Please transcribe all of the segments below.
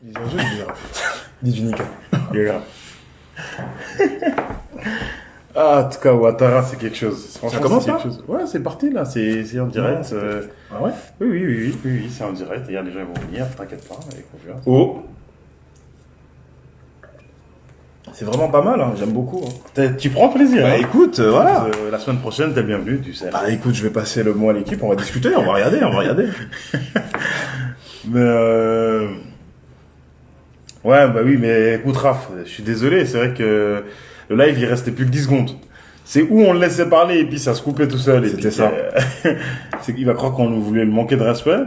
Dis un jeu, dis un- dis du nickel. Les gars. Ah, en tout cas, Ouattara, c'est quelque chose. Ça Franchement, commence c'est quelque là? chose. Ouais, c'est parti là, c'est en Non, direct. Ah ouais? Oui, oui, oui, oui, oui, oui, c'est en direct. Regarde, les gens ils vont venir, t'inquiète pas, avec confiance. Oh! C'est vraiment pas mal, hein. J'aime beaucoup, hein. Tu prends plaisir, Bah hein. écoute, voilà. La semaine prochaine, t'es bienvenu, tu sais. Bah écoute, je vais passer le mot à l'équipe, on va discuter, on va regarder, on va regarder. Mais ouais, bah oui, mais écoute, Raph, je suis désolé, c'est vrai que le live, il restait plus que 10 secondes. C'est où on le laissait parler et puis ça se coupait tout seul. Et C'était puis, ça. c'est qu'il va croire qu'on voulait le manquer de respect.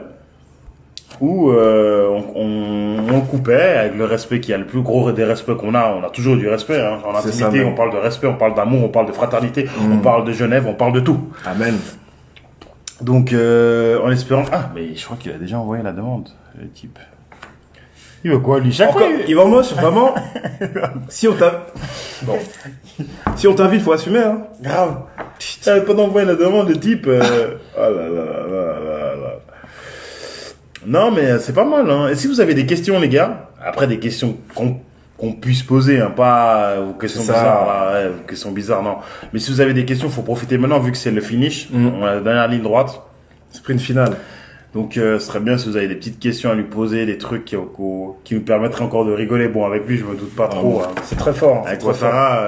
Ou on coupait avec le respect qui a le plus gros des respects qu'on a. On a toujours du respect. Hein. En C'est ça, intimité, même. on parle de respect, on parle d'amour, on parle de fraternité, on parle de Genève, on parle de tout. Amen. Donc, en espérant... Ah, mais je crois qu'il a déjà envoyé la demande, le type. Il veut quoi, lui? Chaque Encore, fois, Yvan Moss, vraiment, si on t'a... Bon. Si on t'invite, faut assumer, hein. grave. Putain, pas d'envoyer la demande, le type. Oh là là là là là là. Non, mais c'est pas mal. Hein. Et si vous avez des questions, les gars, après des questions qu'on puisse poser, hein, pas vos questions C'est ça. bizarres, là, ouais, vos questions bizarres, non. Mais si vous avez des questions, faut profiter maintenant, vu que c'est le finish. On a la dernière ligne droite. Sprint final. Donc, ce serait bien si vous avez des petites questions à lui poser, des trucs qui nous permettraient encore de rigoler. Bon, avec lui, je me doute pas trop. Hein. C'est très fort. Avec c'est très fort. Ouattara,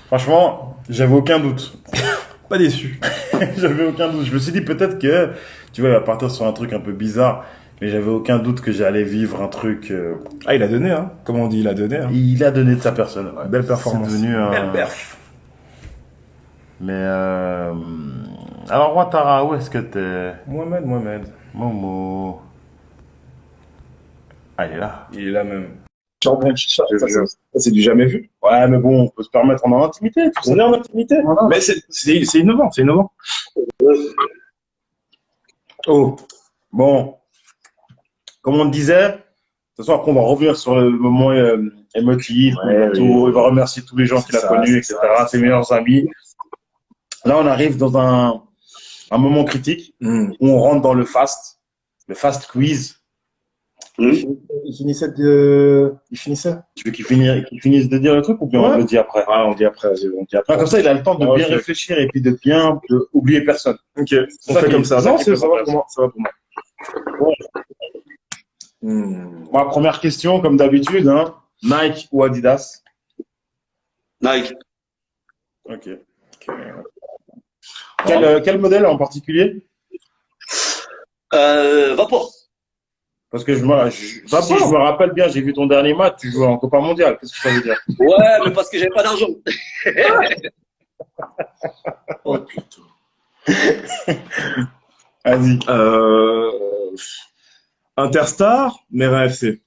franchement, j'avais aucun doute. Pas déçu. J'avais aucun doute. Je me suis dit peut-être que, tu vois, il va partir sur un truc un peu bizarre, mais j'avais aucun doute que j'allais vivre un truc. Ah, il a donné, hein. Comme on dit, il a donné, hein. Il a donné de sa personne. Ouais. Belle performance. C'est devenu un. Belle perf. Mais alors Ouattara, où est-ce que t'es, Mohamed. Momo? Ah, il est là. Il est là même. Ça, c'est du jamais vu. Ouais, mais bon, on peut se permettre en intimité, tout ça. On est en intimité. Voilà. Mais c'est innovant, c'est innovant. Oh, bon, comme on disait, ce soir, après, on va revenir sur le moment émotif, Ouais, oui. il va remercier tous les gens qu'il a C'est ça, connus, c'est etc., ça. ses meilleurs amis. Là, on arrive dans un moment critique où on rentre dans le fast quiz. Il finissait. Tu veux qu'il finisse de dire le truc ou bien on Ouais. le dit après? Ah, on dit après, vas-y, on dit après. Comme ça, il a le temps de Ah, bien ok. réfléchir et puis de bien oublier personne. Ok, on ça fait qui comme est- ça. c'est ça Non, qui ça est va intéressant. pour moi. Ça va pour moi. Ma première question, comme d'habitude, hein, Nike ou Adidas? Nike. Ok. Quel modèle en particulier? Vapor. Parce que si je me rappelle bien, j'ai vu ton dernier match, tu jouais en Copa Mondiale. Qu'est-ce que ça veut dire? Ouais, mais parce que j'avais pas d'argent. Oh putain. Vas-y. Interstar, Mera FC.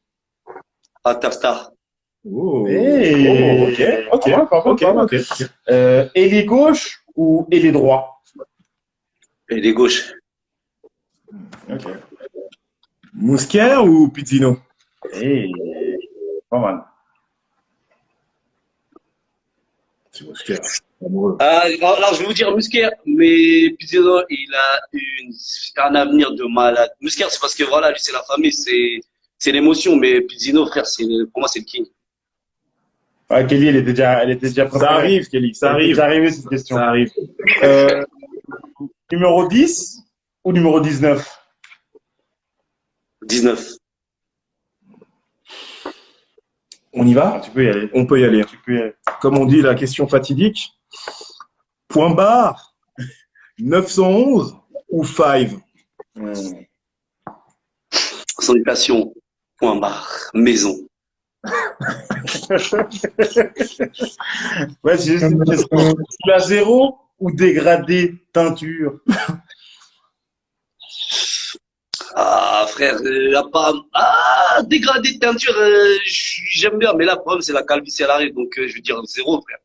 Interstar. Oh. Hey. Ok. Pas mal, pas mal, Ok. pas mal. Ok. Ailier gauche ou ailier droit? Et les gauches. Ok. Mousquet ou Pizzino? Hey. Pas mal. C'est Mousquet. Amoureux. Alors, je vais vous dire Musquer, mais Pizzino, il a un avenir de malade. Musquer, c'est parce que voilà, lui, c'est la famille, c'est l'émotion, mais Pizzino, frère, pour moi, c'est le king. Ah, Kelly, elle était déjà Ça préparée. arrive, Kelly, ça Elle était arrive. déjà arrivée, cette question. Ça arrive. Numéro 10 ou numéro 19? 19. On y va? Tu peux y aller. On peut y aller. Tu peux y aller. Comme on dit, la question fatidique. Point barre, 911 ou 5? Salutation. Point barre. Maison. Ouais, c'est juste une question. La zéro ou dégradé teinture? Ah, frère, dégradé de teinture, j'aime bien, mais là, le problème, c'est la calvitie à l'arrêt, donc je veux dire 0, frère.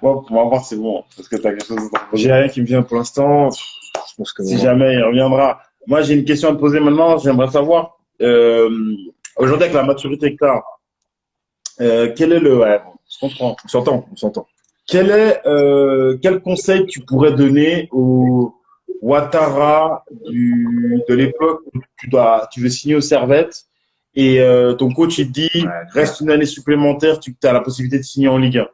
Bon, pour ma part, c'est bon. Parce que t'as quelque chose à te J'ai rien qui me vient pour l'instant. Je pense que Si jamais il reviendra. Moi, j'ai une question à te poser maintenant. J'aimerais savoir, aujourd'hui, avec la maturité que tu as, quel est le. Ouais, on se comprend. on s'entend. Quel conseil tu pourrais donner Ouattara de l'époque où tu veux signer aux Servette et ton coach il te dit Ouais, reste une année supplémentaire, tu as la possibilité de signer en Ligue 1.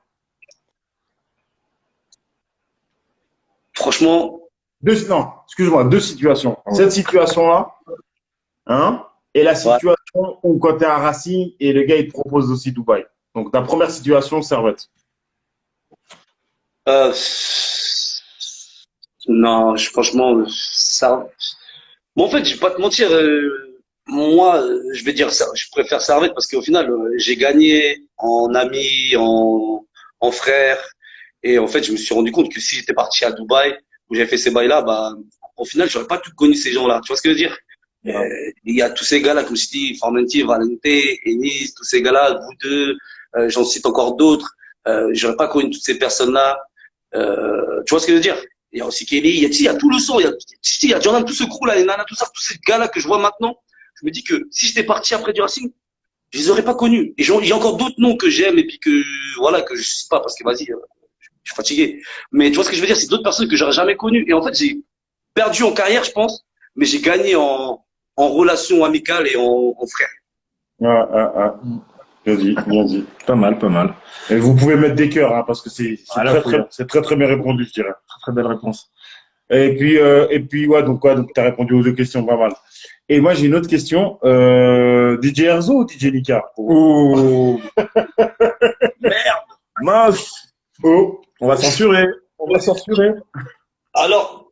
Franchement, Non, excuse-moi, deux situations. Cette situation-là, hein, et la ouais. situation où quand tu es à Racing et le gars il te propose aussi Dubaï. Donc ta première situation, Servette. Euh, non, franchement, ça. Bon, en fait, je vais pas te mentir. Moi, je vais dire ça. Je préfère Servette parce qu'au final, j'ai gagné en ami, en frère. Et en fait, je me suis rendu compte que si j'étais parti à Dubaï, où j'ai fait ces bails-là, bah, au final, j'aurais pas tout connu ces gens-là. Tu vois ce que je veux dire? Ouais. Il y a tous ces gars-là, comme je dis, Formenti, Valente, Enis, tous ces gars-là, vous deux, j'en cite encore d'autres. J'aurais pas connu toutes ces personnes-là. Tu vois ce que je veux dire? Il y a aussi Kelly, il y a tout le son, il y a Jordan, tout ce crew là, les nanas, tout ça, tous ces gars-là que je vois maintenant. Je me dis que si j'étais parti après du Racing, je les aurais pas connus. Et il y a encore d'autres noms que j'aime et puis que, voilà, que je sais pas parce que vas-y, je suis fatigué. Mais tu vois ce que je veux dire? C'est d'autres personnes que j'aurais jamais connues. Et en fait, j'ai perdu en carrière, je pense, mais j'ai gagné en relation amicale et en frère. Bien dit, bien dit. pas mal, pas mal. Et vous pouvez mettre des cœurs, hein, parce que c'est Ah, la fouille, hein. très, très bien répondu, je dirais. Très, très belle réponse. Et puis ouais, donc tu as répondu aux deux questions, pas mal. Et moi, j'ai une autre question. DJ Erzo ou DJ Nika? Ouh, mince. Oh, On va censurer. On va censurer. Alors,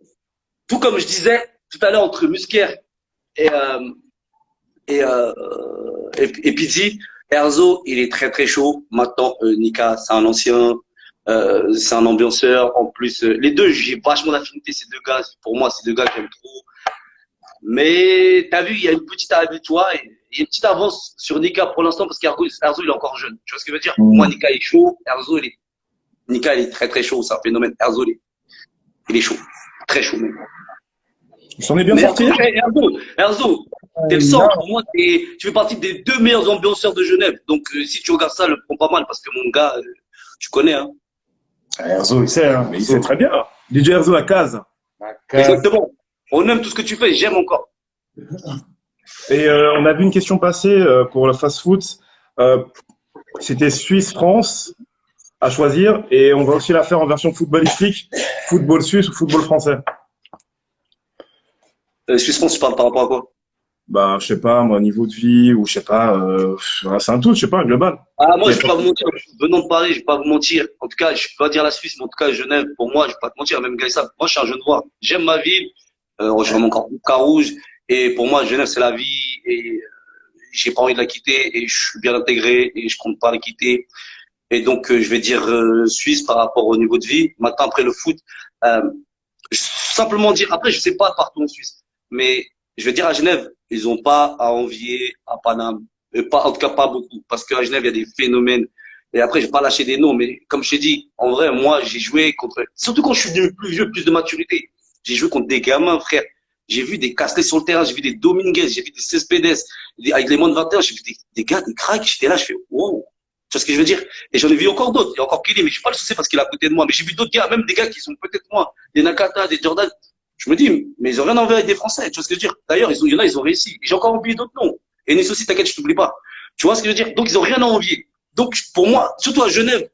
tout comme je disais tout à l'heure entre Musker et, et, euh, et Pizzi, Erzo, il est très très chaud. Maintenant, Nika, c'est un ancien, c'est un ambianceur. En plus, les deux, j'ai vachement d'affinité. Ces deux gars, pour moi, c'est deux gars que j'aime trop. Mais t'as vu, il y a une petite victoire et il y a une petite avance sur Nika pour l'instant parce qu'Erzo, il est encore jeune. Tu vois ce que je veux dire? Pour moi, Nika est chaud. Nika, il est très très chaud. C'est un phénomène. Erzo, il est chaud. Très chaud même. Il s'en est bien Mais sorti. Erzo, t'es le centre. Pour moi, tu fais partie des deux meilleurs ambianceurs de Genève. Donc, si tu regardes ça, le prends pas mal parce que mon gars, tu connais, hein. Erzo, il sait, hein. Mais il sait très bien. DJ Erzo à case. Exactement. On aime tout ce que tu fais. J'aime encore. Et on a vu une question passer pour le fast-food. Euh, C'était Suisse-France à choisir. Et on va aussi la faire en version footballistique. Football suisse ou football français. Suisse-France, tu parles par rapport à quoi? Bah, je sais pas, moi, niveau de vie, ou je sais pas, c'est un tout, je sais pas, un global. Ah, moi, Mais je vais pas vous mentir. Venant de Paris, je vais pas vous mentir. En tout cas, je peux pas dire la Suisse, mais en tout cas, Genève, pour moi, je vais pas te mentir. Même Gaïssa, moi, je suis un Genevois. J'aime ma ville. J'aime encore Carouge. Et pour moi, Genève, c'est la vie. Et j'ai pas envie de la quitter. Et je suis bien intégré. Et je compte pas la quitter. Et donc, je vais dire Suisse par rapport au niveau de vie. Maintenant, après le foot, euh, simplement dire, après, je sais pas partout en Suisse, mais je vais dire à Genève, ils ont pas à envier à Paname. Pas, en tout cas, pas beaucoup. Parce qu'à Genève, il y a des phénomènes. Et après, je vais pas lâcher des noms, mais comme je t'ai dit, en vrai, moi, j'ai joué contre, surtout quand je suis devenu plus vieux, plus de maturité. J'ai joué contre des gamins, frère. J'ai vu des Castells sur le terrain, j'ai vu des Dominguez, j'ai vu des Cespedes, avec les moins de 21, j'ai vu des gars, des cracks, j'étais là, je fais, wow. Tu vois ce que je veux dire? Et j'en ai vu encore d'autres. Il y a encore Kelly, mais je suis pas le souci parce qu'il est à côté de moi. Mais j'ai vu d'autres gars, même des gars qui sont peut-être moins, des Nakata, des Jordan. Je me dis, mais ils ont rien à envers avec des Français. Tu vois ce que je veux dire? D'ailleurs, il y en a, ils ont réussi. Et j'ai encore oublié d'autres noms. Et Nice aussi, t'inquiète, je t'oublie pas. Tu vois ce que je veux dire? Donc, ils ont rien à envier. Donc, pour moi, surtout à Genève,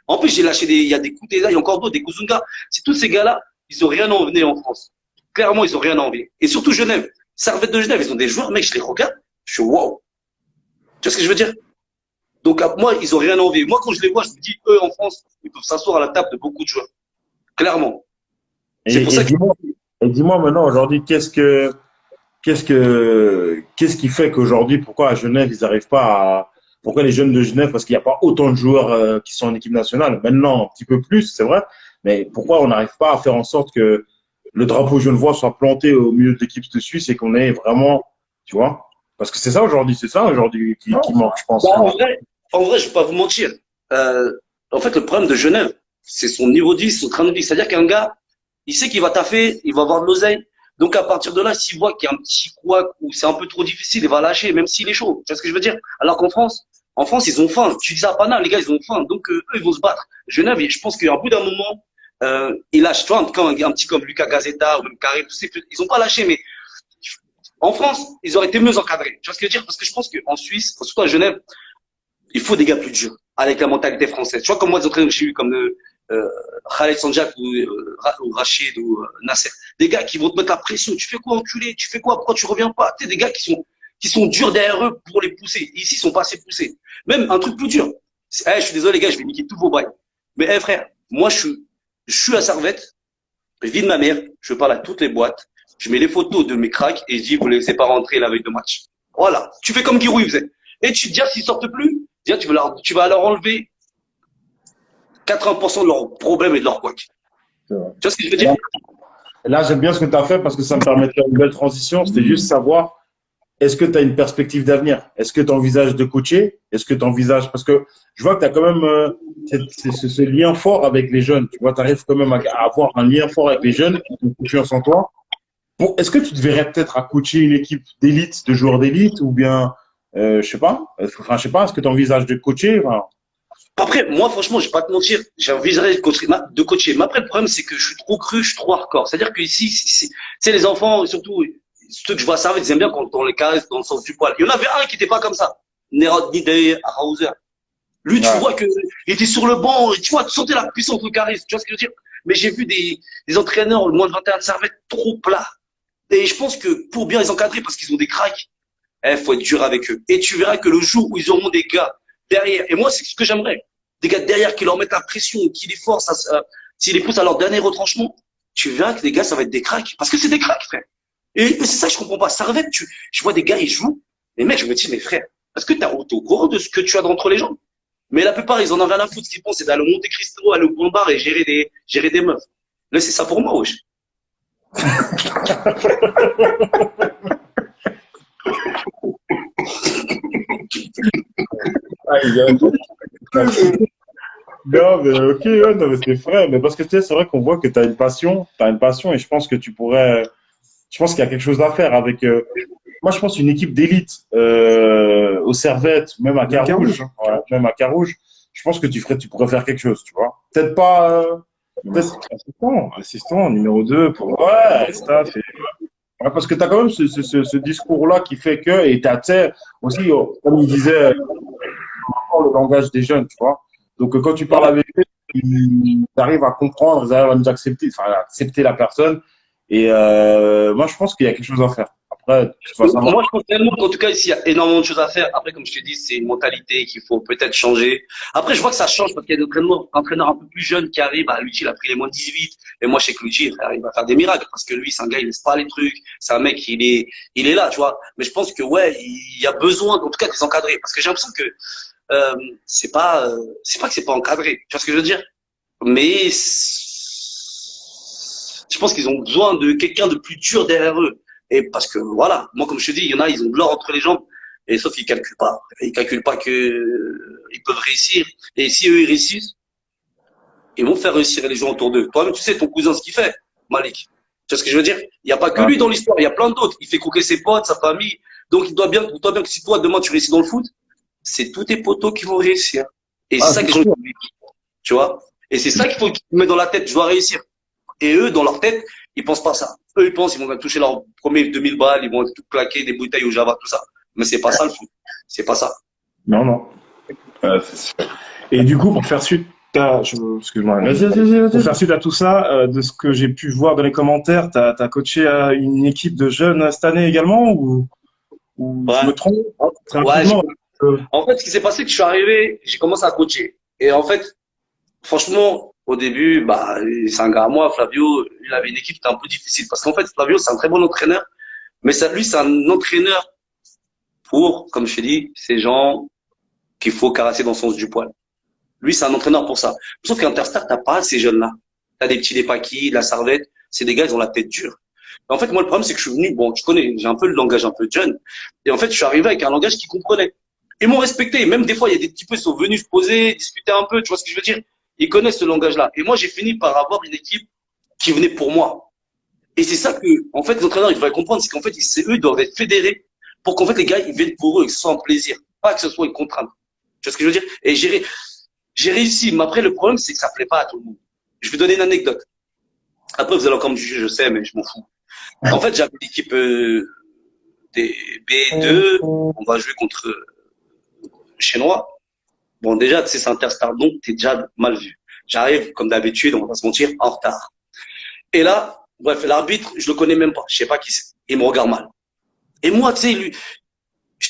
en plus, j'ai lâché il y a des coups il y a encore d'autres, des Kuzunga. C'est tous ces gars-là, ils ont rien à envier en France. Clairement, ils ont rien à envier. Et surtout Genève. Servette de Genève, ils ont des joueurs, mec, je les regarde. Je suis wow. Tu vois ce que je veux dire? Donc, moi, ils ont rien à envier. Moi, quand je les vois, je me dis, eux, en France, ils peuvent s'asseoir à la table de beaucoup de joueurs. Clairement. C'est pour ça que Et dis-moi maintenant, aujourd'hui, qu'est-ce qui fait qu'aujourd'hui, pourquoi à Genève, ils n'arrivent pas à, pourquoi les jeunes de Genève, parce qu'il n'y a pas autant de joueurs qui sont en équipe nationale, maintenant un petit peu plus, c'est vrai, mais pourquoi on n'arrive pas à faire en sorte que le drapeau genevois soit planté au milieu de l'équipe de Suisse et qu'on ait vraiment, tu vois, parce que c'est ça aujourd'hui qui manque, je pense. bah, en vrai, je vais pas vous mentir. Euh, en fait, le problème de Genève, c'est son niveau de vie, son train de vie. C'est-à-dire qu'un gars, il sait qu'il va taffer, il va avoir de l'oseille. Donc, à partir de là, s'il voit qu'il y a un petit couac où c'est un peu trop difficile, il va lâcher, même s'il est chaud. Tu vois ce que je veux dire? Alors qu'en France, ils ont faim. Tu dis ça à Paname, les gars, ils ont faim. Donc, eux, ils vont se battre. Genève, je pense qu'à bout d'un moment, ils lâchent. Tu vois, un petit comme Lucas Gazetta ou même Karim, ils ont pas lâché, mais en France, ils auraient été mieux encadrés. Tu vois ce que je veux dire? Parce que je pense qu'en Suisse, surtout à Genève, il faut des gars plus durs, avec la mentalité française. Tu vois, comme moi, des entraîneurs que j'ai eu comme Khaled Sanjak ou Rachid ou Nasser. Des gars qui vont te mettre la pression. Tu fais quoi, enculé? Tu fais quoi? Pourquoi tu reviens pas? Tu sais, des gars qui sont durs derrière eux pour les pousser. Ici, ils sont pas assez poussés. Même un truc plus dur. Je suis désolé, les gars, je vais niquer tous vos bails. Mais, frère, moi, je suis à Servette. Je vis de ma mère. Je parle à toutes les boîtes. Je mets les photos de mes cracks et je dis, vous ne laissez pas rentrer la veille de match. Voilà. Tu fais comme Giroud, il faisait. Et tu te dis, s'ils sortent plus, tu vas leur enlever 80% de leurs problèmes et de leurs couacs. Tu vois ce que je veux dire? Là, j'aime bien ce que tu as fait parce que ça me permet de faire une belle transition. C'était juste savoir, est-ce que tu as une perspective d'avenir? Est-ce que tu envisages de coacher? Est-ce que tu envisages… Parce que je vois que tu as quand même ce lien fort avec les jeunes. Tu vois, tu arrives quand même à avoir un lien fort avec les jeunes qui ont confiance en toi. Bon, est-ce que tu te verrais peut-être à coacher une équipe d'élite, de joueurs d'élite ou bien, je sais pas. Enfin, je sais pas, est-ce que tu envisages de coacher? Enfin, Après, moi, franchement, je vais pas te mentir, j'envisagerais de coacher. Mais après, le problème, c'est que je suis trop cru, je suis trop hardcore. C'est-à-dire que ici, tu sais, les enfants, surtout, ceux que je vois à Servette, ils aiment bien quand on les caresse dans le sens du poil. Il y en avait un qui était pas comme ça. Nerod Nidé à Hauser. Lui, tu ouais. vois que il était sur le banc, et tu vois, tu sentais la puissance du charisme. Tu vois ce que je veux dire? Mais j'ai vu des entraîneurs, au moins de 21 de Servette, trop plats. Et je pense que pour bien les encadrer, parce qu'ils ont des cracks, faut être dur avec eux. Et tu verras que le jour où ils auront des gars derrière, et moi, c'est ce que j'aimerais, des gars derrière qui leur mettent la pression, qui les forcent, qui les poussent à leur dernier retranchement, tu verras que les gars, ça va être des cracks. Parce que c'est des cracks, frère. Et c'est ça que je comprends pas. Servette, je vois des gars, ils jouent. Les mecs, je me dis, mais frère, est-ce que t'es au courant de ce que tu as entre les jambes? Mais la plupart, ils en ont rien à foutre. Ce qu'ils font, c'est d'aller au Monte Cristo, aller au Grand Bar et gérer des meufs. Là, c'est ça pour moi, wesh. Non, mais ok, ouais, non, mais c'est vrai. Mais parce que tu sais, c'est vrai qu'on voit que tu as une passion et je pense que tu pourrais, je pense qu'il y a quelque chose à faire avec, moi, je pense une équipe d'élite au Servette, même à Carouge, ouais, même à Carouge. Je pense que tu pourrais faire quelque chose, tu vois. Peut-être pas, peut-être, Assistant, numéro 2 pour ouais, le staff. ouais, parce que tu as quand même ce discours-là qui fait que, et tu as aussi, comme il disait, le langage des jeunes, tu vois. Donc, quand tu parles avec eux, ils arrivent à comprendre, ils arrivent à nous accepter, enfin, à accepter la personne. Et moi, je pense qu'il y a quelque chose à faire. Après, tu vas savoir. Moi, je pense tellement qu'en tout cas, ici, il y a énormément de choses à faire. Après, comme je te dis, c'est une mentalité qu'il faut peut-être changer. Après, je vois que ça change parce qu'il y a des entraîneurs un peu plus jeunes qui arrivent. Bah, Luigi, il a pris les moins de 18. Et moi, je sais que Luigi, frère, il va faire des miracles parce que lui, c'est un gars, il laisse pas les trucs. C'est un mec, il est là, tu vois. Mais je pense que, ouais, il y a besoin, en tout cas, de les encadrer. Parce que j'ai l'impression que, c'est pas que c'est pas encadré. Tu vois ce que je veux dire? Mais, je pense qu'ils ont besoin de quelqu'un de plus dur derrière eux. Et parce que voilà, moi comme je te dis, il y en a, ils ont de l'or entre les jambes, et sauf qu'ils calculent pas. Ils calculent pas que ils peuvent réussir. Et si eux ils réussissent, ils vont faire réussir les gens autour d'eux. Toi-même, tu sais ton cousin ce qu'il fait, Malik. Tu vois ce que je veux dire? Il n'y a pas que lui dans l'histoire, il y a plein d'autres. Il fait croquer ses potes, sa famille. Donc il doit bien que si toi demain tu réussis dans le foot, c'est tous tes potos qui vont réussir. Et c'est ça que les gens oublient. Tu vois? Et c'est ça qu'il faut qu'ils mettent dans la tête. Je dois réussir. Et eux, dans leur tête, ils pensent pas ça. Eux, ils pensent qu'ils vont toucher leur premier 2000 balles, ils vont tout claquer des bouteilles au Java, tout ça. Mais c'est pas ça le foot. C'est pas ça. Non, non. C'est sûr. Et du coup, pour faire suite excuse-moi. Vas-y. Pour faire suite à tout ça, de ce que j'ai pu voir dans les commentaires, t'as coaché une équipe de jeunes cette année également ou Ouais. je me trompe? Très Ouais, rapidement. en fait, ce qui s'est passé, c'est que je suis arrivé, j'ai commencé à coacher. Et en fait, franchement, au début, bah, c'est un gars à moi, Flavio, il avait une équipe qui était un peu difficile. Parce qu'en fait, Flavio, c'est un très bon entraîneur. Mais ça, lui, c'est un entraîneur pour, comme je t'ai dit, ces gens qu'il faut caresser dans le sens du poil. Lui, c'est un entraîneur pour ça. Sauf qu'Interstar, t'as pas ces jeunes-là. T'as des petits Depaki, de la Servette. C'est des gars, ils ont la tête dure. En fait, moi, le problème, c'est que je suis venu, bon, tu connais, j'ai un peu le langage un peu jeune. Et en fait, je suis arrivé avec un langage qu'ils comprenaient. Ils m'ont respecté. Même des fois, il y a des petits peu, ils sont venus se poser, discuter un peu. Tu vois ce que je veux dire? Ils connaissent ce langage-là. Et moi, j'ai fini par avoir une équipe qui venait pour moi. Et c'est ça que, en fait, les entraîneurs, ils devraient comprendre, c'est qu'en fait, c'est eux, ils doivent être fédérés pour qu'en fait, les gars, ils viennent pour eux, que ce soit un plaisir. Pas que ce soit une contrainte. Tu vois ce que je veux dire? Et j'ai réussi. Mais après, le problème, c'est que ça plaît pas à tout le monde. Je vais donner une anecdote. Après, vous allez encore me juger, je sais, mais je m'en fous. En fait, j'avais l'équipe des B2. On va jouer contre Chinois. Bon, déjà, tu sais, c'est Interstar, donc t'es déjà mal vu. J'arrive, comme d'habitude, on va pas se mentir, en retard. Et là, bref, l'arbitre, je le connais même pas. Je sais pas qui c'est. Il me regarde mal. Et moi, tu sais, lui,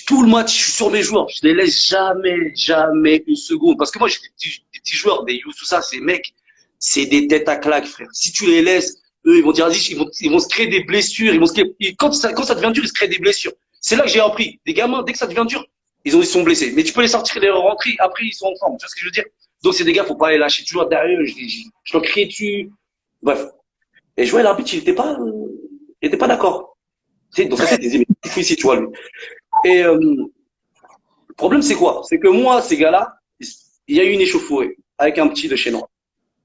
tout le match, je suis sur mes joueurs. Je les laisse jamais une seconde. Parce que moi, j'ai des petits joueurs, des youths, tout ça, ces mecs, c'est des têtes à claque, frère. Si tu les laisses, eux, ils vont dire, ils vont se créer des blessures. Quand ça devient dur, ils se créent des blessures. C'est là que j'ai appris. Des gamins, dès que ça devient dur, ils sont blessés. Mais tu peux les sortir, les rentrer, après, ils sont en forme. Tu vois ce que je veux dire? Donc, c'est des gars, faut pas les lâcher toujours derrière eux. Je leur crie dessus. Bref. Et je vois l'arbitre, il était pas d'accord. Tu sais, dans sa tête, il disait, mais il faut ici, tu vois, lui. Et, le problème, c'est quoi? C'est que moi, ces gars-là, il y a eu une échauffourée avec un petit de chez nous.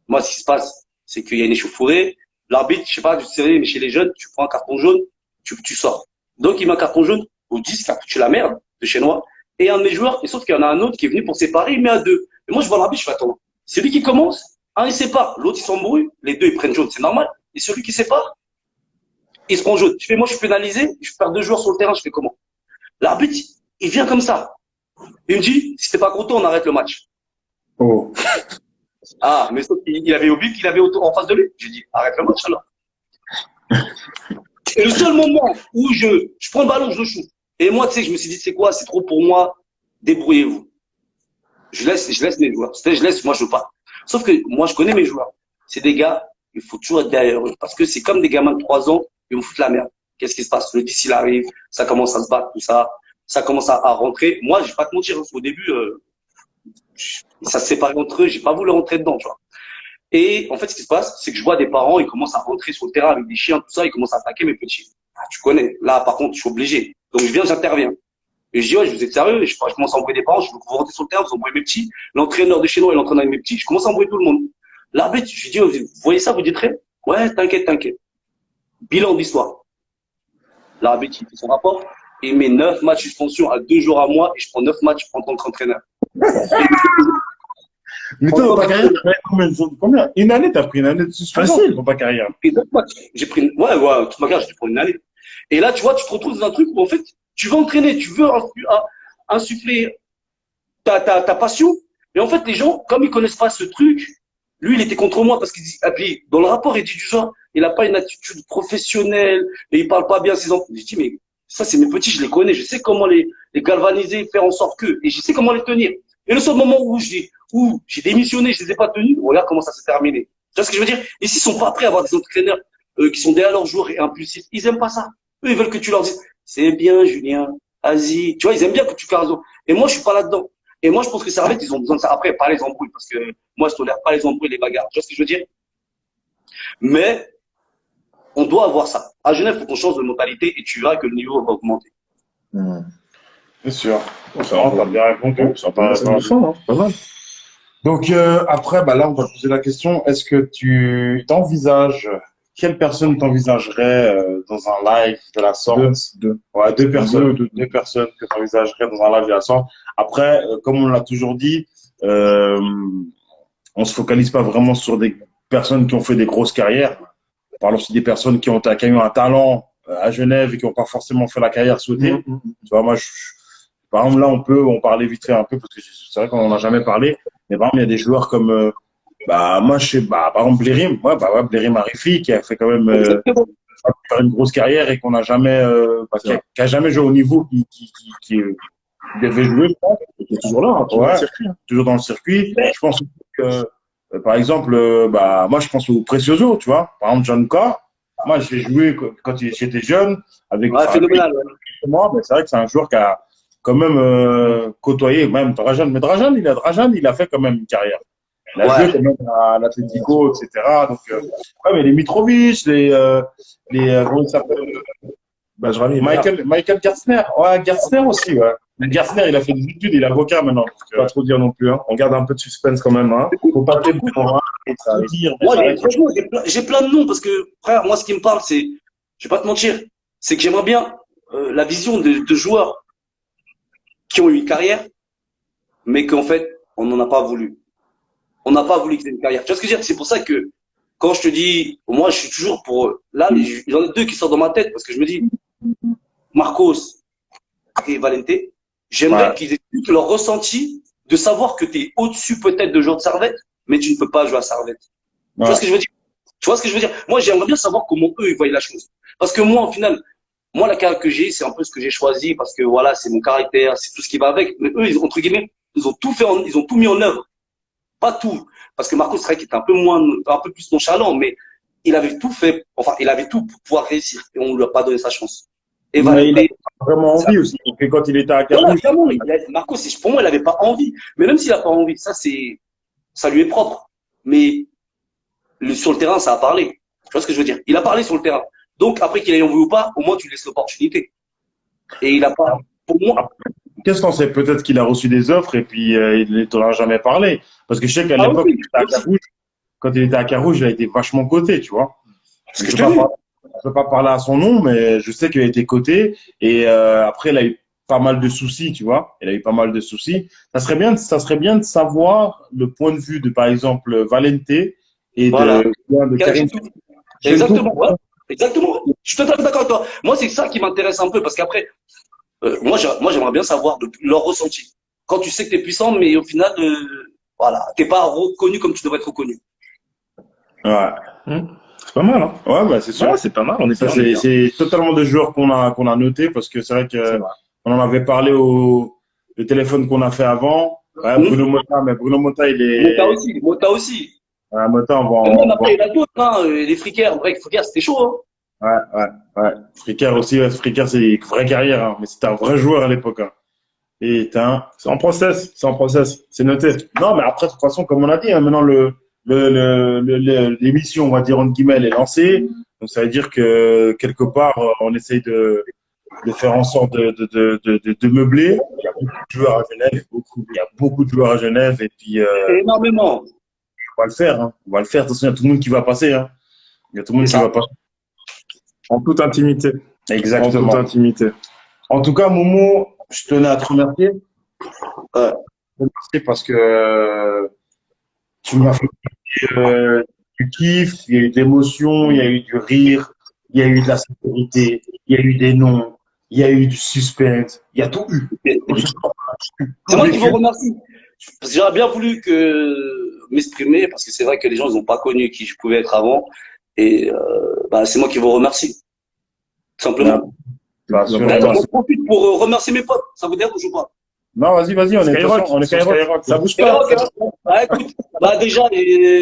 Moi, ce qui se passe, c'est qu'il y a une échauffourée. L'arbitre, je sais pas, tu sais, mais chez les jeunes, tu prends un carton jaune, tu sors. Donc, il met un carton jaune au 10 qui a foutu la merde de chez moi. Et un de mes joueurs, et sauf qu'il y en a un autre qui est venu pour séparer, il met à 2. Et moi, je vois l'arbitre, je fais, attends, celui qui commence, un, il sépare, l'autre, il s'embrouille, les deux, ils prennent jaune, c'est normal. Et celui qui sépare, il se prend jaune. Je fais, moi, je suis pénalisé, je perds 2 joueurs sur le terrain, je fais comment? L'arbitre, il vient comme ça. Il me dit, si t'es pas content, on arrête le match. Oh. Ah, mais sauf qu'il avait oublié qu'il avait en face de lui. J'ai dit, arrête le match alors. Et le seul moment où je prends le ballon, je le shoot. Et moi, tu sais, je me suis dit, c'est quoi, c'est trop pour moi, débrouillez-vous. Je laisse mes joueurs. Je laisse, moi, je veux pas. Sauf que moi, je connais mes joueurs. C'est des gars, il faut toujours être derrière eux. Parce que c'est comme des gamins de 3 ans, ils vont foutre la merde. Qu'est-ce qui se passe? Le 10, il arrive, ça commence à se battre, tout ça. Ça commence à rentrer. Moi, je vais pas te mentir, au début, ça se séparait entre eux, j'ai pas voulu rentrer dedans, tu vois. Et en fait, ce qui se passe, c'est que je vois des parents, ils commencent à rentrer sur le terrain avec des chiens, tout ça, ils commencent à attaquer mes petits. Ah, tu connais. Là, par contre, je suis obligé. Donc, je viens, j'interviens. Et je dis, ouais, je vous êtes sérieux? Je commence à embrouiller des parents, je veux que vous rentrez sur le terrain, vous embrouillez mes petits. L'entraîneur de chez nous, il entraîne avec mes petits. Je commence à embrouiller tout le monde. L'arbitre, je lui dis, vous voyez ça, vous dites rien? Ouais, t'inquiète. Bilan d'histoire. L'arbitre, il fait son rapport. Il met 9 matchs de suspension à 2 jours à moi et je prends 9 matchs en tant qu'entraîneur. Mais toi, dans ta carrière, combien? Une année, t'as pris une année de suspension dans ta carrière. J'ai pris, ouais, toute ma carrière, j'ai pris une année. Et là, tu vois, tu te retrouves dans un truc où, en fait, tu veux entraîner, tu veux insuffler ta passion. Et en fait, les gens, comme ils connaissent pas ce truc, lui, il était contre moi parce qu'il dit, et puis, dans le rapport, il dit du genre, il a pas une attitude professionnelle et il parle pas bien à ses enfants. Je dis, mais ça, c'est mes petits, je les connais, je sais comment les galvaniser, faire en sorte que, et je sais comment les tenir. Et le seul moment où j'ai démissionné, je les ai pas tenus, regarde comment ça s'est terminé. Tu vois ce que je veux dire? Ici, ils sont pas prêts à avoir des entraîneurs qui sont derrière leurs joueurs et impulsifs. Ils aiment pas ça. Eux, ils veulent que tu leur dises, c'est bien, Julien, vas-y. Tu vois, ils aiment bien que tu fasses raison. Et moi, je suis pas là-dedans. Et moi, je pense que Servette, ils ont besoin de ça. Après, pas les embrouilles, parce que moi, je tolère pas les embrouilles, les bagarres. Tu vois ce que je veux dire? Mais, on doit avoir ça. À Genève, il faut qu'on change de mentalité et tu verras que le niveau va augmenter. C'est sûr. T'as bien répondu. Ça paraît pas mal. Donc, après, bah là, on va te poser la question. Est-ce que tu t'envisages, quelle personne t'envisagerait dans un live de la sorte? Deux. Ouais, deux personnes. Deux. Deux personnes que t'envisagerais dans un live de la sorte. Après, comme on l'a toujours dit, on se focalise pas vraiment sur des personnes qui ont fait des grosses carrières. On parle aussi des personnes qui ont eu un talent à Genève et qui n'ont pas forcément fait la carrière souhaitée. Tu vois, moi, par exemple, là, on parlait vite fait un peu parce que c'est vrai qu'on n'en a jamais parlé. Mais par exemple, il y a des joueurs comme, moi, par exemple, Blérim. Ouais, Blérim Arifi, qui a fait quand même une grosse carrière et qu'on n'a jamais, qui a jamais joué au niveau qui devait jouer, je pense. Il est toujours là, hein, Ouais, toujours dans le circuit. Je pense que, par exemple, moi, je pense au Precioso, tu vois. Par exemple, Gianluca. Moi, j'ai joué quand j'étais jeune avec. Ouais, phénoménal. Moi, mais c'est vrai que c'est un joueur qui a quand même côtoyé même Drajan. Mais Drajan, il a fait quand même une carrière. Il a joué quand même à l'Atlético, etc. Donc, ouais, mais les Mitrovic, comment il s'appelle? Michael Gerstner. Ouais, Gerstner aussi, ouais. Mais Gerstner, il a fait des études, il est avocat maintenant. Pas trop dire non plus, hein. On garde un peu de suspense quand même, hein. Faut pas trop dire. Ouais, franchement, j'ai plein de noms parce que, frère, moi, ce qui me parle, c'est, je vais pas te mentir, c'est que j'aimerais bien la vision de joueurs qui ont eu une carrière, mais qu'en fait, on n'en a pas voulu. on n'a pas voulu qu'ils aient une carrière. Tu vois ce que je veux dire? C'est pour ça que quand je te dis, moi, je suis toujours pour. Là, j'en ai deux qui sortent dans ma tête parce que je me dis, Marcos et Valente, j'aimerais qu'ils expliquent leur ressenti de savoir que tu es au-dessus peut-être de joueurs de Servette, mais tu ne peux pas jouer à Servette. Tu vois ce que je veux dire? Tu vois ce que je veux dire? Moi, j'aimerais bien savoir comment eux, ils voient la chose. Parce que moi, au final, moi, la carrière que j'ai, c'est un peu ce que j'ai choisi parce que voilà, c'est mon caractère, c'est tout ce qui va avec. Mais eux, entre guillemets, ils ont tout fait, ils ont tout mis en œuvre. Pas tout. Parce que Marcos Rey était un peu plus nonchalant, mais il avait tout fait, enfin, il avait tout pour pouvoir réussir. Et on ne lui a pas donné sa chance. Et Mais il a vraiment envie aussi. Et quand il était à Carouge. Marcos, pour moi, il n'avait pas envie. Mais même s'il n'a pas envie, ça lui est propre. Mais sur le terrain, ça a parlé. Tu vois ce que je veux dire? Il a parlé sur le terrain. Donc, après qu'il ait envie ou pas, au moins, tu laisses l'opportunité. Et il n'a pas, pour moi. Qu'est-ce qu'on sait? Peut-être qu'il a reçu des offres et puis il ne t'en a jamais parlé. Parce que je sais qu'à l'époque, quand il était à Carouge, il a été vachement coté, tu vois. Je ne peux pas parler à son nom, mais je sais qu'il a été coté. Et après, il a eu pas mal de soucis, tu vois. Il a eu pas mal de soucis. Ça serait bien de savoir le point de vue de, par exemple, Valente et de Karim. Exactement, ouais. Exactement. Je suis totalement d'accord avec toi. Moi, c'est ça qui m'intéresse un peu parce qu'après, moi, j'aimerais bien savoir leur ressenti. Quand tu sais que tu es puissant, mais au final, voilà, t'es pas reconnu comme tu devrais être reconnu. Ouais. C'est pas mal, hein. Ouais, bah, c'est sûr. Ouais, c'est pas mal. C'est totalement des joueurs qu'on a notés parce que c'est vrai que on en avait parlé le téléphone qu'on a fait avant. Ouais, Bruno Mota, il est. Mota aussi. Ouais, Mota, après, il y en a d'autres, hein, les fricaires. Bref, fricaires, c'était chaud, hein. Ouais. Fricaire aussi, Fricaire, c'est une vraie carrière, hein. Mais c'était un vrai joueur à l'époque, hein. Et c'est en process. C'est noté. Non, mais après, de toute façon, comme on a dit, hein, maintenant, l'émission, on va dire, entre guillemets, elle est lancée. Donc, ça veut dire que, quelque part, on essaye de faire en sorte de meubler. Il y a beaucoup de joueurs à Genève, il y a beaucoup de joueurs à Genève, et puis, énormément. On va le faire, hein. On va le faire. De toute façon, il y a tout le monde qui va passer, hein. Il y a tout le monde qui va passer. En toute intimité. Exactement. En toute intimité. En tout cas, Momo, je tenais à te remercier. Parce que tu m'as fait du kiff, il y a eu de l'émotion, il y a eu du rire, il y a eu de la sécurité, il y a eu des noms, il y a eu du suspense, il y a tout eu. C'est moi qui vous remercie. Parce que j'aurais bien voulu m'exprimer parce que c'est vrai que les gens n'ont pas connu qui je pouvais être avant. Et c'est moi qui vous remercie. Tout simplement. J'en profite pour remercier mes potes. Ça vous dérange ou pas? Non, vas-y, on est Skyrock. Ça bouge pas. Écoute, déjà,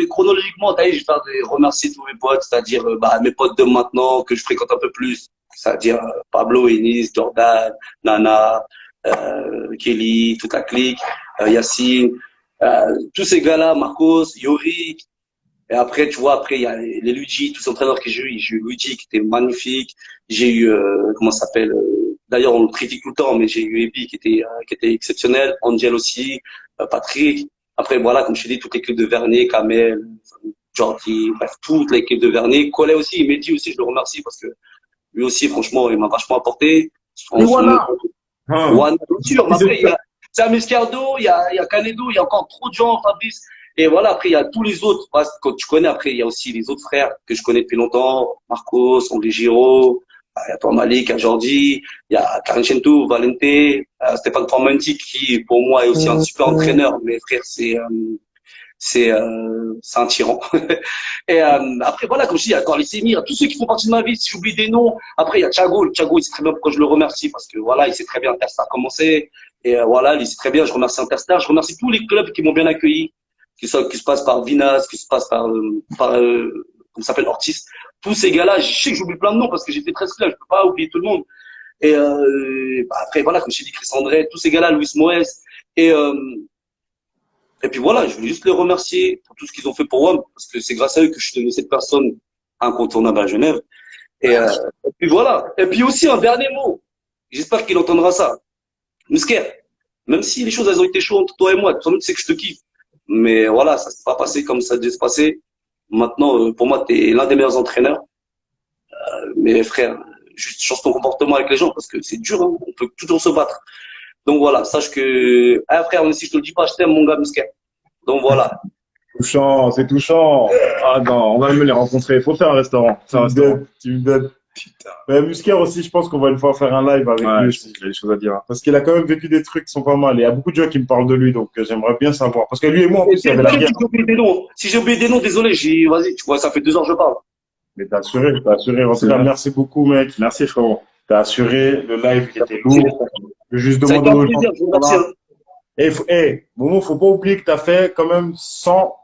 chronologiquement, je vais faire remercier tous mes potes, c'est-à-dire mes potes de maintenant que je fréquente un peu plus, c'est-à-dire Pablo, Enis, Jordan, Nana, Kelly, toute la clique, Yacine, tous ces gars-là, Marcos, Yorick. Et après, tu vois, il y a les Luigi, tous ces entraîneurs que j'ai eu. J'ai eu Luigi qui était magnifique. J'ai eu, comment ça s'appelle, d'ailleurs, on le critique tout le temps, mais j'ai eu Ebi qui était exceptionnel. Angel aussi, Patrick. Après, voilà, comme je t'ai dit, toute l'équipe de Vernier, Kamel, Jordi, bref, toute l'équipe de Vernier. Collet aussi, Mehdi aussi, je le remercie parce que lui aussi, franchement, il m'a vachement apporté. Voilà, bien sûr. Mais après, il y a Sam Escardo, il y a Canedo, il y a encore trop de gens, Fabrice. Et voilà, après, il y a tous les autres. Quand tu connais, après, il y a aussi les autres frères que je connais depuis longtemps. Marcos, André Giraud, il y a toi Malik, il y a Jordi, il y a Karim Chentou, Valente, Stéphane Formanti, qui, pour moi, est aussi un super entraîneur. Mais frère, c'est un tyran. Et après, voilà, comme je dis, il y a encore les Sémir, tous ceux qui font partie de ma vie. Si j'oublie des noms, après, il y a Thiago. Thiago, il sait très bien pourquoi je le remercie, parce que voilà, il sait très bien Interstar commencer. Et voilà, il sait très bien, je remercie Interstar. Je remercie tous les clubs qui m'ont bien accueilli, qui se passe par Vinas, qui se passe par comment s'appelle, Ortiz. Tous ces gars-là, je sais que j'oublie plein de noms parce que j'étais très là, je peux pas oublier tout le monde. Et après, voilà, comme je t'ai dit, Chris André, tous ces gars-là, Luis Moès. Et puis voilà, je voulais juste les remercier pour tout ce qu'ils ont fait pour WOM, parce que c'est grâce à eux que je suis devenu cette personne incontournable à Genève. Et puis voilà. Et puis aussi, un dernier mot. J'espère qu'il entendra ça. Musker, même si les choses, elles ont été chaudes entre toi et moi, toi-même, tu sais que je te kiffe. Mais voilà, ça s'est pas passé comme ça devait se passer. Maintenant, pour moi, tu es l'un des meilleurs entraîneurs. Mais frère, juste change ton comportement avec les gens, parce que c'est dur, hein, on peut toujours se battre. Donc voilà, sache que, frère, même si je te le dis pas, je t'aime, mon gars Musker. Donc voilà. Touchant, c'est touchant. Ah non, on va même les rencontrer. Il faut faire un restaurant. Faire un restaurant. Tu me donnes. Putain. Mais Musquer aussi, je pense qu'on va une fois faire un live avec Ouais, lui je aussi. pense qu'il y a des choses à dire. Parce qu'il a quand même vécu des trucs qui sont pas mal. Et il y a beaucoup de gens qui me parlent de lui, donc j'aimerais bien savoir. Parce que lui et moi, en plus, il y avait la Désolé guerre. si j'ai oublié des noms. Si j'ai oublié des noms, désolé, vas-y, tu vois, ça fait 2 heures que je parle. Mais t'as assuré, t'as assuré. En C'est tout cas, vrai. merci beaucoup, mec. Merci, frérot. T'as assuré. Le live, il était lourd. Je vais juste Ça a été demander un aux gens plaisir, qui je vous sont remercie. là. Momo, faut pas oublier que t'as fait quand même 100,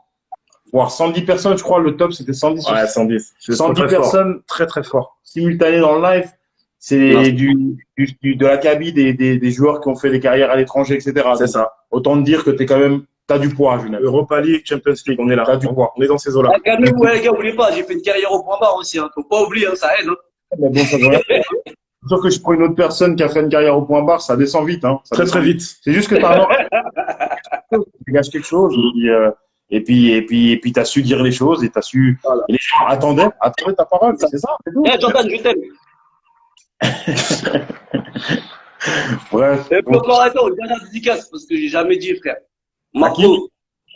voire 110 personnes, je crois. Le top, c'était 110. Ouais, 110. C'est 110 très, très fort. personnes Très, très fort. simultanées dans le live. C'est Merci. de l'acabit des joueurs qui ont fait des carrières à l'étranger, etc. C'est Donc, ça. autant te dire que t'as du poids, Genève. Europa League, Champions League, on est là. T'as du poids. On est dans ces eaux-là. Ah, calmez-vous, les gars, oubliez pas, j'ai fait une carrière au point barre aussi, hein. Faut pas oublier, hein, ça aide, hein. Mais bon, ça devrait- C'est sûr que je prends une autre personne qui a fait une carrière au point barre, ça descend vite, hein. Ça Très, descend très vite. C'est juste que t'as un oreille. Tu dégages quelque chose, et puis t'as su dire les choses, et t'as su, Voilà. et les gens attendaient ta parole, c'est ça, c'est tout. Eh, Jordan, je t'aime. Bref. Et puis Donc, encore, attends, une dernière dédicace, parce que j'ai jamais dit, frère. À qui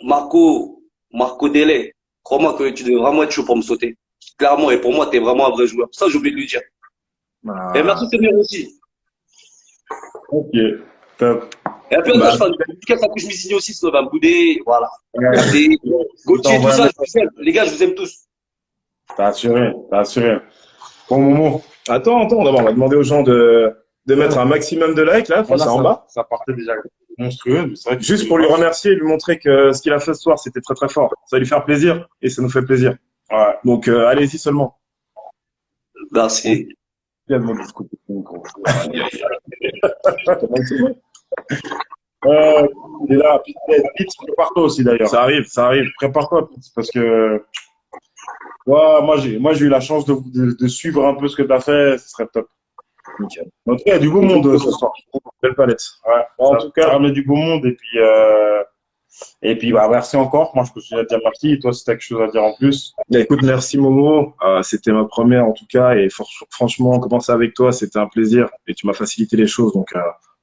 Marco Delay. Crois-moi que tu devais vraiment être chaud pour me sauter. Clairement, et pour moi, t'es vraiment un vrai joueur. Ça, j'ai oublié de lui dire. Ah. Et merci, Seigneur aussi. ok, top. Et puis, Bah, attends, je fais une dédicace à que je m'y signe aussi, Slovan Boudé, voilà. Ouais. Et Gauthier, tout T'envoies un ça, message. je vous aime. Les gars, je vous aime tous. T'as assuré, t'as assuré. Bon moment. Attends, d'abord, on va demander aux gens de mettre un maximum de likes, là, Voilà, ça en bas. ça partait déjà monstrueux, mais c'est vrai que Juste pour lui remercier et lui montrer que ce qu'il a fait ce soir, c'était très, très fort. Ça va lui faire plaisir et ça nous fait plaisir. Ouais. Donc, allez-y seulement. Merci. Il y a de mauvais côté, gros. Il est là, Pitts, prépare-toi aussi d'ailleurs. Ça arrive, ça arrive. Prépare-toi, Pitts, parce que ouais, moi j'ai eu la chance de suivre un peu ce que tu as fait, ce serait top. Nickel. En tout cas, il y a du beau monde ce soir. Belle palette. Ouais. En Ça- tout cas- ça ramène du beau monde et puis bah merci encore. Moi je continue à te dire merci. Et toi, si tu as quelque chose à dire en plus. Bah, écoute, merci Momo. C'était ma première en tout cas et franchement, commencer avec toi, c'était un plaisir et tu m'as facilité les choses. Donc,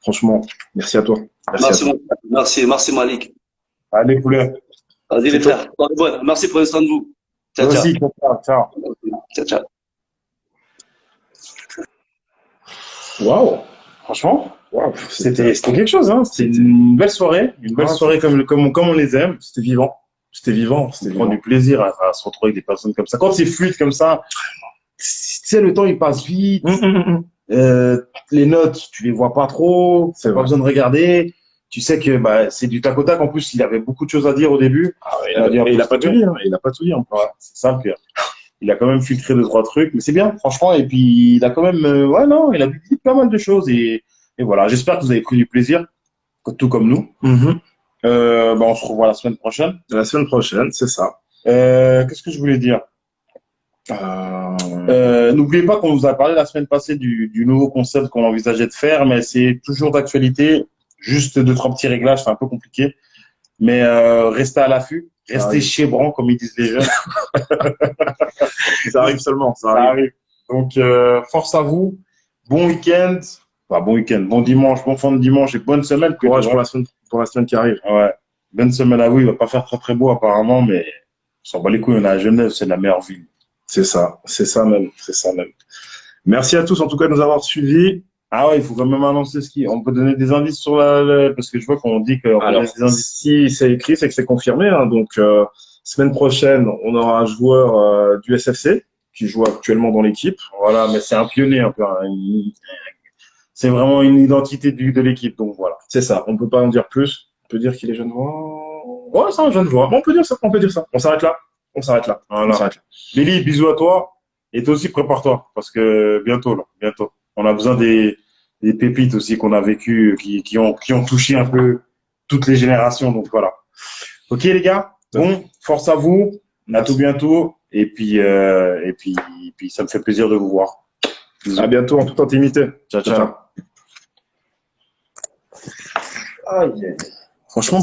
franchement, merci à toi. Merci à toi. Merci Malik. Allez, poulet. Vas-y les frères. Soirée bonne. Merci, prenez soin de vous. Ciao, Toi ciao. aussi, ciao. Ciao, ciao. Waouh. Franchement, c'était quelque chose, hein. C'était une belle soirée, comme on les aime. C'était vivant. C'était vivant. C'était On prend vivant. du plaisir à se retrouver avec des personnes comme ça. Quand c'est fluide comme ça, tu sais, le temps il passe vite. Les notes, tu les vois pas trop. C'est T'as pas vrai. besoin de regarder. Tu sais que bah, c'est du tac au tac. En plus, il avait beaucoup de choses à dire au début. Et il a pas tout dit. Hein. Il a pas tout dit. En plus. Ouais, c'est ça le pire. Il a quand même filtré 2-3 trucs, mais c'est bien, franchement. Et puis, il a quand même, ouais, non, il a dit pas mal de choses. Et voilà, j'espère que vous avez pris du plaisir, tout comme nous. Bah, on se revoit la semaine prochaine. La semaine prochaine, c'est ça. Qu'est-ce que je voulais dire? N'oubliez pas qu'on vous a parlé la semaine passée du nouveau concept qu'on envisageait de faire, mais c'est toujours d'actualité. Juste 2-3 petits réglages, c'est un peu compliqué. Mais restez à l'affût, restez chez Bran, comme ils disent les jeunes. Ça arrive seulement. Ça Ça arrive. arrive. Donc, force à vous. Bon week-end. Enfin, bon week-end. Bon dimanche, bon fin de dimanche et bonne semaine. Courage Ouais. pour la semaine qui arrive. Ouais. Bonne semaine à vous. Il va pas faire très très beau apparemment, mais on s'en bat les couilles. On est à Genève, c'est la meilleure ville. C'est ça même. C'est ça même. Merci à tous en tout cas de nous avoir suivis. Ah ouais, il faut quand même annoncer on peut donner des indices sur parce que je vois qu'on dit qu'on peut Alors, donner des indices. si c'est écrit, c'est que c'est confirmé. Hein. Donc, semaine prochaine, on aura un joueur du SFC qui joue actuellement dans l'équipe. Voilà, mais c'est un pionnier un peu. Hein. C'est vraiment une identité de l'équipe. Donc voilà. C'est ça. On peut pas en dire plus. On peut dire qu'il est jeune. Ouais, c'est un jeune joueur. Bon, on peut dire ça. On peut dire ça. On s'arrête là. On s'arrête là. Voilà. On s'arrête là. Lily, bisous à toi. Et toi aussi, prépare-toi. Parce que bientôt. On a besoin des pépites aussi qu'on a vécues, qui ont touché un peu toutes les générations. Donc voilà. Ok, les gars. Bon, force à vous. À tout bientôt. Et puis, ça me fait plaisir de vous voir. Bisous. À bientôt en toute intimité. Ciao, ciao. Franchement,